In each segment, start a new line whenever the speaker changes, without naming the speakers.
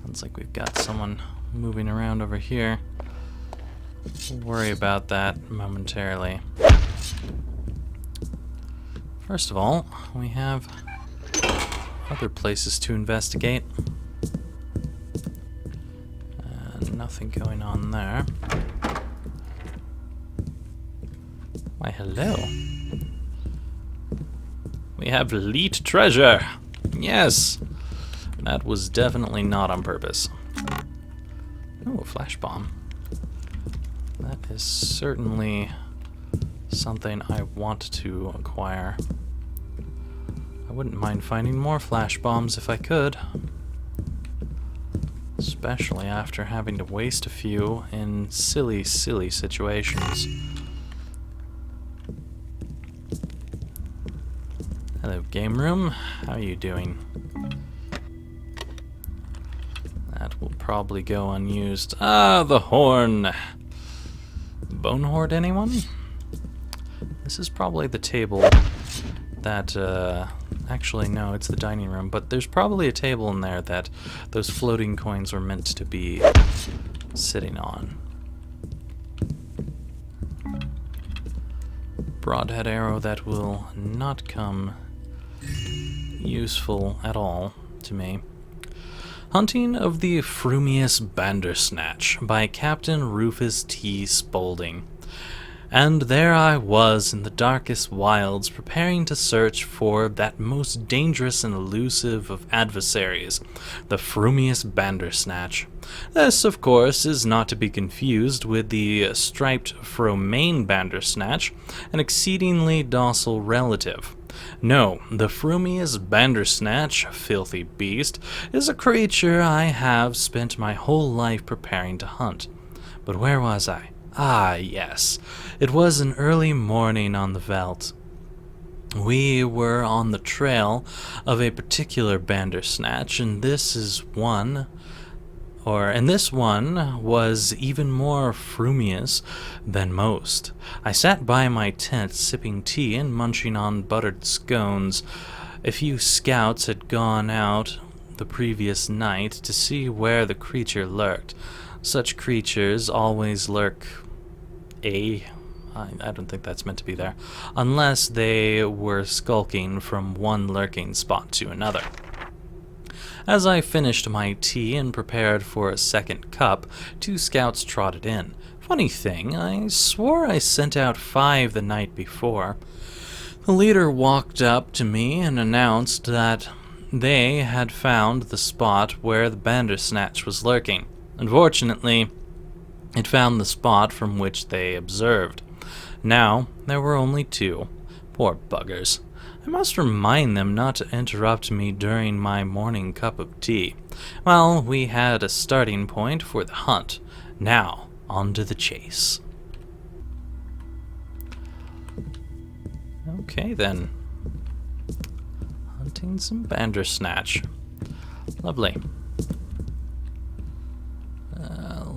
Sounds like we've got someone moving around over here. We'll worry about that momentarily. First of all, we have other places to investigate. Nothing going on there. Why, hello. We have elite treasure. Yes. That was definitely not on purpose. Oh, a flash bomb. That is certainly something I want to acquire. I wouldn't mind finding more flash bombs if I could. Especially after having to waste a few in silly, silly situations. Hello, game room. How are you doing? That will probably go unused. Ah, the horn! Bone hoard, anyone? This is probably the table that, actually, no, it's the dining room, but there's probably a table in there that those floating coins were meant to be sitting on. Broadhead arrow that will not come useful at all to me. Hunting of the Frumious Bandersnatch by Captain Rufus T. Spaulding. And there I was in the darkest wilds, preparing to search for that most dangerous and elusive of adversaries, the Frumious Bandersnatch. This, of course, is not to be confused with the striped Fromain Bandersnatch, an exceedingly docile relative. No, the Frumious Bandersnatch, filthy beast, is a creature I have spent my whole life preparing to hunt. But where was I? Ah, yes. It was an early morning on the veldt. We were on the trail of a particular Bandersnatch, and this one was even more frumious than most. I sat by my tent sipping tea and munching on buttered scones. A few scouts had gone out the previous night to see where the creature lurked. Such creatures always lurk I don't think that's meant to be there, unless they were skulking from one lurking spot to another. As I finished my tea and prepared for a second cup, 2 scouts trotted in. Funny thing, I swore I sent out 5 the night before. The leader walked up to me and announced that they had found the spot where the Bandersnatch was lurking. Unfortunately, it found the spot from which they observed. Now, there were only 2. Poor buggers. I must remind them not to interrupt me during my morning cup of tea. Well, we had a starting point for the hunt. Now, on to the chase. Okay, then. Hunting some Bandersnatch. Lovely.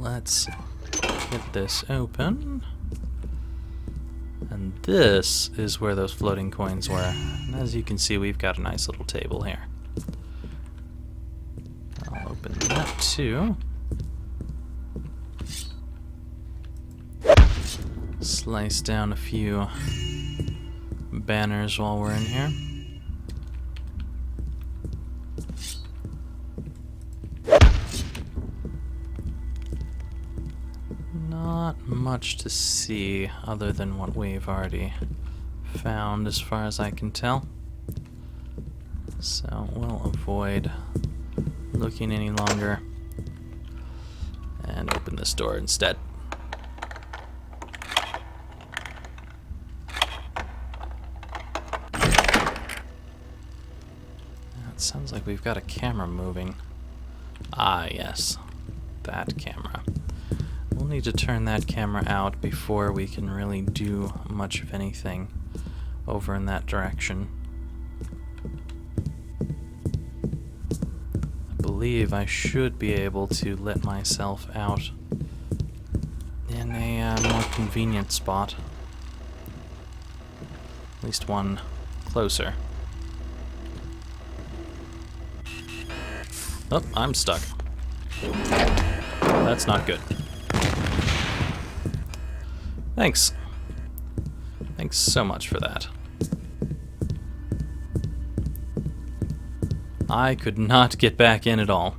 Let's get this open. And this is where those floating coins were. And as you can see, we've got a nice little table here. I'll open that too. Slice down a few banners while we're in here. Not much to see other than what we've already found as far as I can tell. So we'll avoid looking any longer and open this door instead. It sounds like we've got a camera moving. Ah, yes, that camera. We'll need to turn that camera out before we can really do much of anything over in that direction. I believe I should be able to let myself out in a more convenient spot. At least one closer. Oh, I'm stuck. That's not good. Thanks. Thanks so much for that. I could not get back in at all.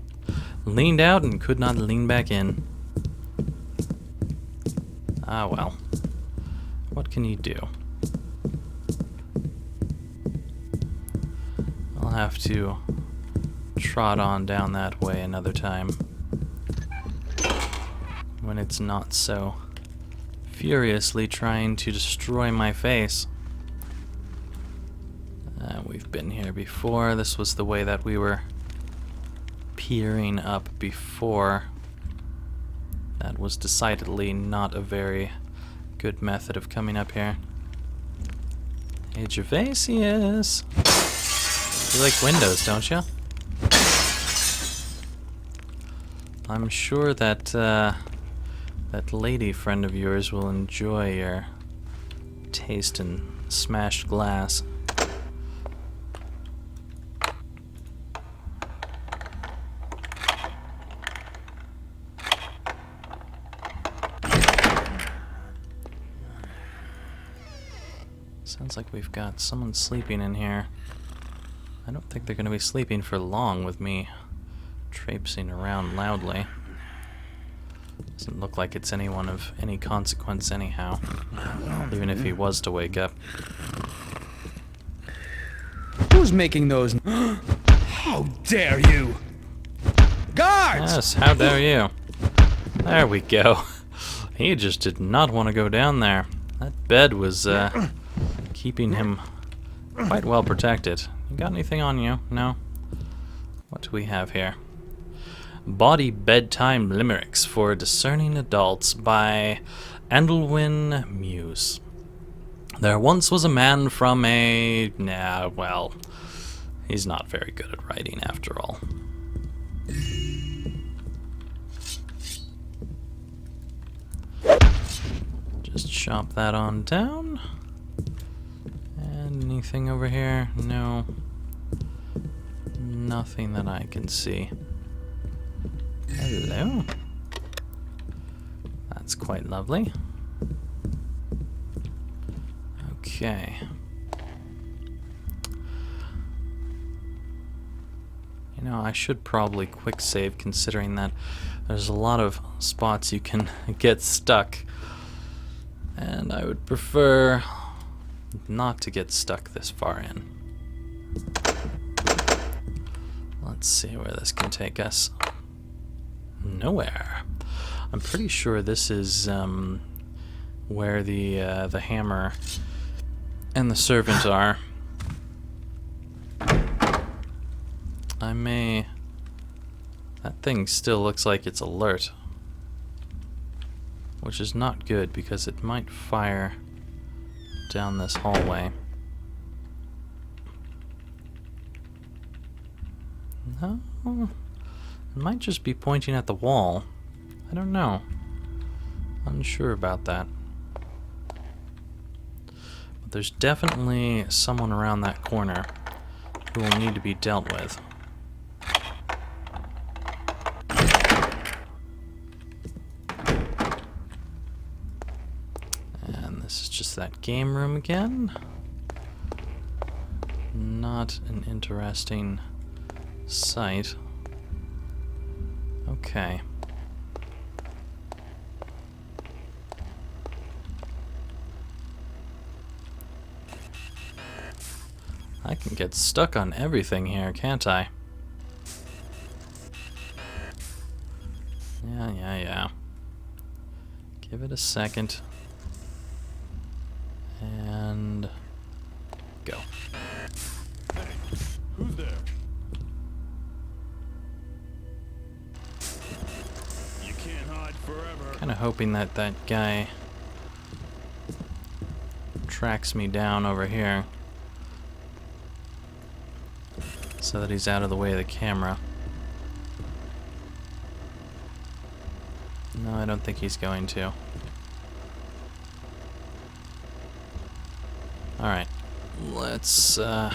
Leaned out and could not lean back in. Ah well. What can you do? I'll have to trot on down that way another time. When it's not so furiously trying to destroy my face. We've been here before. This was the way that we were peering up before. That was decidedly not a very good method of coming up here. Hey, Gervasius. You like windows, don't you? I'm sure that that lady friend of yours will enjoy your taste in smashed glass. Sounds like we've got someone sleeping in here. I don't think they're going to be sleeping for long with me traipsing around loudly. Doesn't look like it's anyone of any consequence anyhow, even if he was to wake up.
Who's making those? How dare you! Guards!
Yes, how dare you. There we go. He just did not want to go down there. That bed was keeping him quite well protected. You got anything on you? No? What do we have here? Bawdy Bedtime Limericks for Discerning Adults by Andelwyn Muse. There once was a man from a... Nah, well, he's not very good at writing after all. Just chop that on down. And anything over here? No. Nothing that I can see. Hello. That's quite lovely. Okay. You know, I should probably quick save considering that there's a lot of spots you can get stuck. And I would prefer not to get stuck this far in. Let's see where this can take us. Nowhere. I'm pretty sure this is where the hammer and the servant are. I may... That thing still looks like it's alert, which is not good because it might fire down this hallway. No, it might just be pointing at the wall. I don't know. Unsure about that. But there's definitely someone around that corner who will need to be dealt with. And this is just that game room again. Not an interesting sight. Okay. I can get stuck on everything here, can't I? Yeah. Give it a second. And go.
Hey, who's there? You can't hide forever.
Kind of hoping that that guy tracks me down over here so that he's out of the way of the camera. No, I don't think he's going to. Alright, let's, can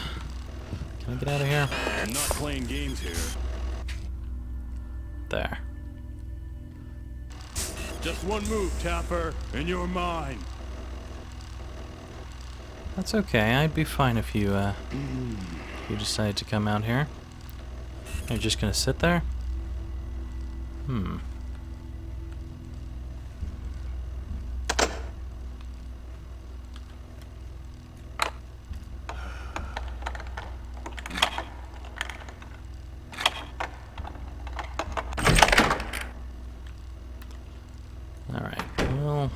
I get out of here?
I'm not playing games here.
There.
Just one move, Tapper, and you're mine.
That's okay. I'd be fine if you decided to come out here. You're just gonna sit there? Alright, we'll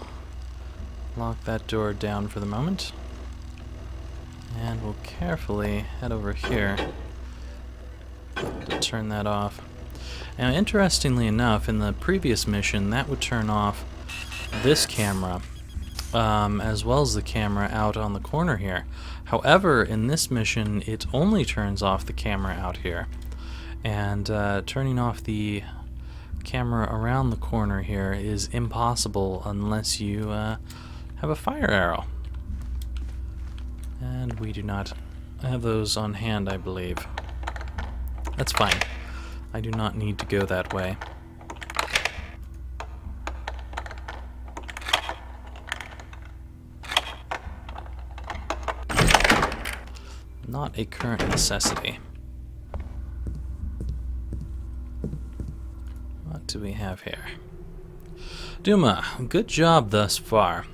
lock that door down for the moment. And we'll carefully head over here to turn that off. Now, interestingly enough, in the previous mission, that would turn off this camera, as well as the camera out on the corner here. However, in this mission, it only turns off the camera out here. And turning off the camera around the corner here is impossible unless you have a fire arrow. And we do not have those on hand, I believe. That's fine. I do not need to go that way. Not a current necessity. What do we have here? Duma, good job thus far.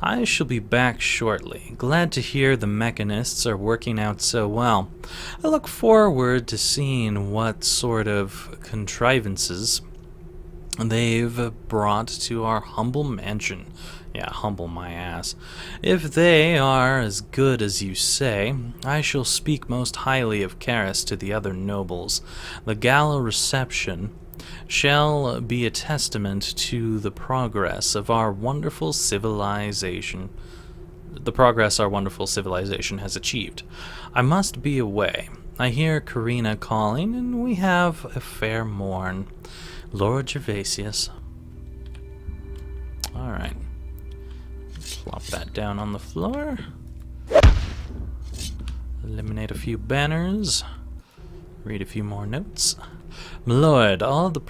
I shall be back shortly. Glad to hear the mechanists are working out so well. I look forward to seeing what sort of contrivances they've brought to our humble mansion. Yeah, humble my ass. If they are as good as you say, I shall speak most highly of Karis to the other nobles. The gala reception shall be a testament to the progress of our wonderful civilization. The progress our wonderful civilization has achieved. I must be away. I hear Karina calling, and we have a fair morn. Lord Gervasius. Alright. Plop that down on the floor. Eliminate a few banners. Read a few more notes. My lord, all the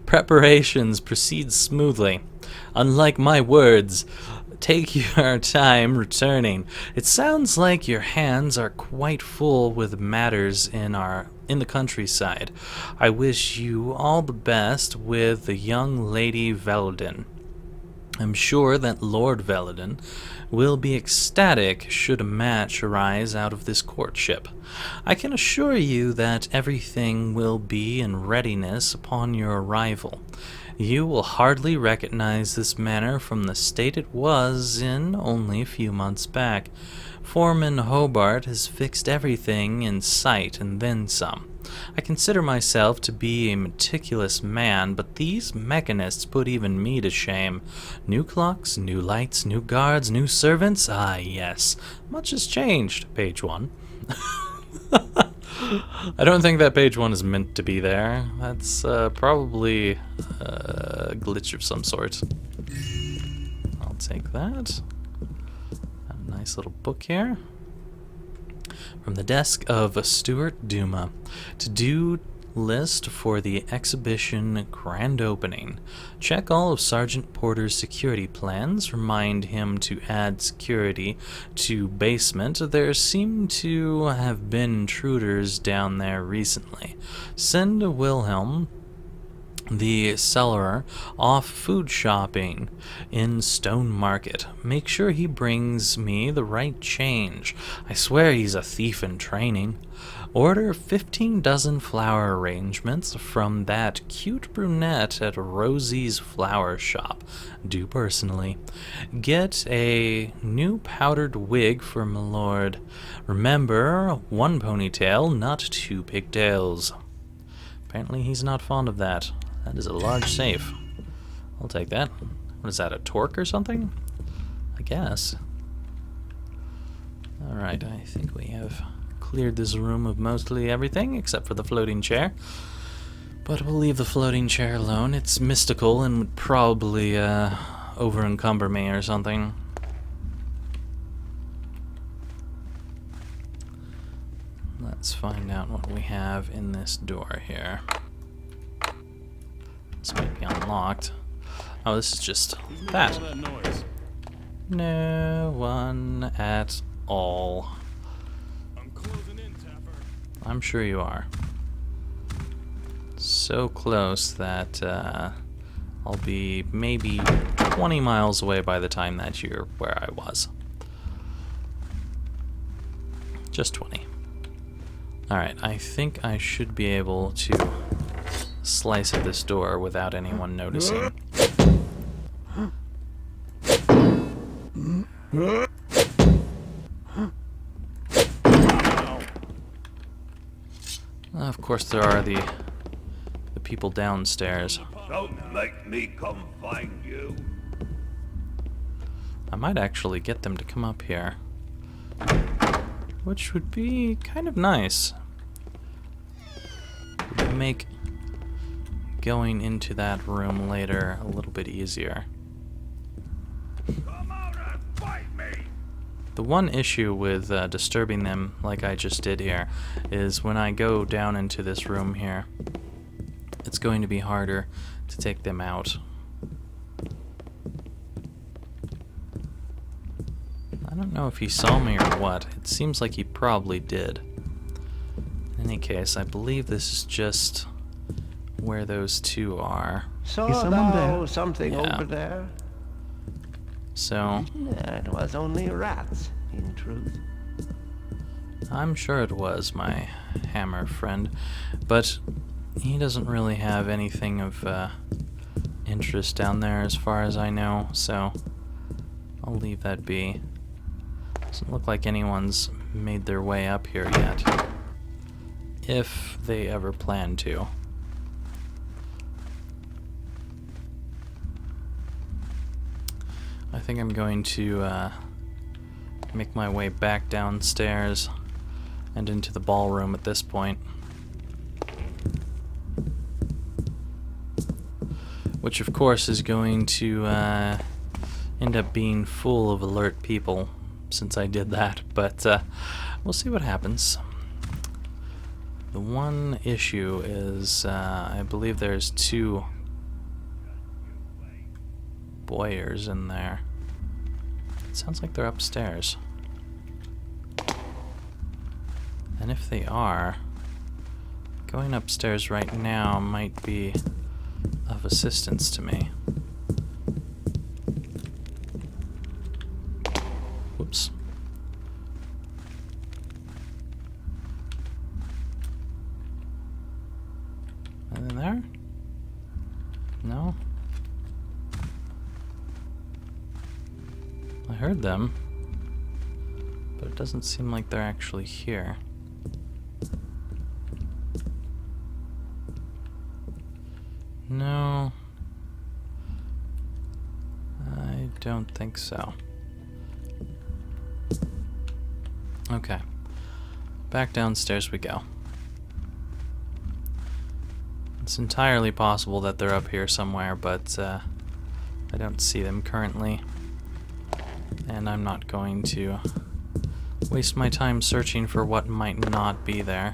preparations proceed smoothly. Unlike my words, take your time returning. It sounds like your hands are quite full with matters in the countryside. I wish you all the best with the young Lady Veladin. I'm sure that Lord Veladin will be ecstatic should a match arise out of this courtship. I can assure you that everything will be in readiness upon your arrival. You will hardly recognize this manor from the state it was in only a few months back. Foreman Hobart has fixed everything in sight and then some. I consider myself to be a meticulous man, but these mechanists put even me to shame. New clocks, new lights, new guards, new servants. Ah, yes. Much has changed. Page 1. I don't think that page 1 is meant to be there. That's probably a glitch of some sort. I'll take that. A nice little book here. From the desk of Stuart Duma. To-do list for the exhibition grand opening. Check all of Sergeant Porter's security plans. Remind him to add security to basement. There seem to have been intruders down there recently. Send Wilhelm the cellarer off food shopping in Stone Market. Make sure he brings me the right change. I swear he's a thief in training. Order 15 dozen flower arrangements from that cute brunette at Rosie's flower shop. Do personally. Get a new powdered wig for my lord. Remember, one ponytail, not two pigtails. Apparently he's not fond of that. That is a large safe. I'll take that. What is that, a torque or something? I guess. Alright, I think we have cleared this room of mostly everything except for the floating chair. But we'll leave the floating chair alone. It's mystical and would probably over-encumber me or something. Let's find out what we have in this door here. This might be unlocked. Oh, this is just that.
All that noise.
No one at all.
I'm closing in, Tapper.
I'm sure you are. So close that I'll be maybe 20 miles away by the time that you're where I was. Just 20. Alright, I think I should be able to slice at this door without anyone noticing. Of course there are the people downstairs.
Don't make me come find you.
I might actually get them to come up here, which would be kind of nice. It would make going into that room later a little bit easier.
Come out and fight me.
The one issue with disturbing them like I just did here is when I go down into this room here, it's going to be harder to take them out. I don't know if he saw me or what. It seems like he probably did. In any case, I believe this is just where those two are.
Saw
Is someone
thou
there?
something
Yeah.
over there?
So,
It was only rats, in truth.
I'm sure it was my hammer friend, but he doesn't really have anything of interest down there as far as I know, so I'll leave that be. Doesn't look like anyone's made their way up here yet, if they ever plan to. I think I'm going to make my way back downstairs and into the ballroom at this point. Which of course is going to end up being full of alert people since I did that, but we'll see what happens. The one issue is I believe there's two boyers in there. It sounds like they're upstairs. And if they are, going upstairs right now might be of assistance to me. Whoops. Anything there? No? I heard them, but it doesn't seem like they're actually here. No, I don't think so. Okay, back downstairs we go. It's entirely possible that they're up here somewhere, but I don't see them currently. And I'm not going to waste my time searching for what might not be there.